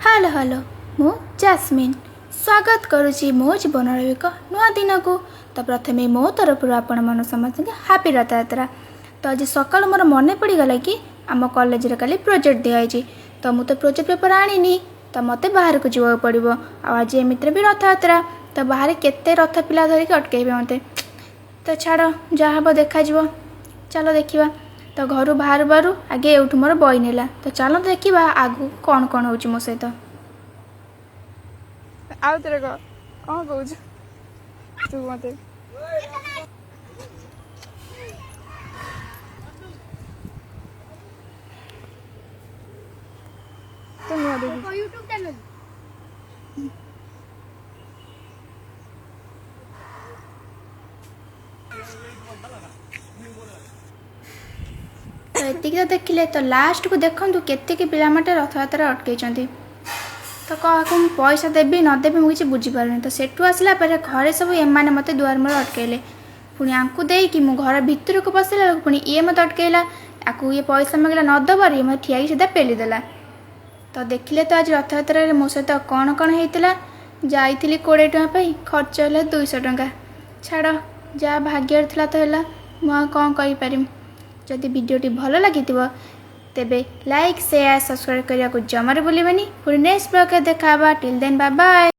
Hello hello मु jasmine स्वागत करुच्ची मो जीवन एक नुआ दिन को। तो प्रथम मो तरफ आपण मन समस्त हापी रथ यात्रा। तो आज सकाल मोर मन पड़गला कि आम कॉलेज रे काली प्रोजेक्ट दिखाई। तो मुझे प्रोजेक्ट पेपर आनी तो मत बाहर को जीवा पड़ो। आज एमित्र भी रथ यात्रा तो बाहर केते रथ पिला धरिक अटकैबे मत। तो छाड़ जहाँ हम देखा चलो देखा। तो घर बाहर बारू आगे एवठू मोर बई नेला। तो चलो देखा आगू कौन कौन हो मो सहित। आउ तेरे को कौन कहूँ तू मत यूट्यूब चैनल तो एतिक तो देखिले तो लास्ट को देखु केतिक पिलामाटे रथ यात्रा अटकई। तो क्या पैसा देवी नदेवी मुझे बुझीपारे। तो सेठू आसला पर घरे सब एमाने मत दुआर मोर अटकैले। पुणी आंकु देकी मु घर भितर को पशिला पुणी ये मत अटकैला। आकु ये पैसा मांगला नदबार ये मत ठिया सीधा पेलीदेला। तो देखिले तो आज रथ यात्रा मो सहित कौन कौन होता। जाइली 20 टଙ୍କା खर्च है 200 टଙ୍କା। छाड़ जहाँ भाग्य था तो है मुझे कौन कहींपारि। जदि वीडियोटी भल लगी तेबे लाइक शेयर सब्सक्राइब करने को जमार भूलि। पुणी नेक्स्ट ब्लॉग देखा। Till then bye bye.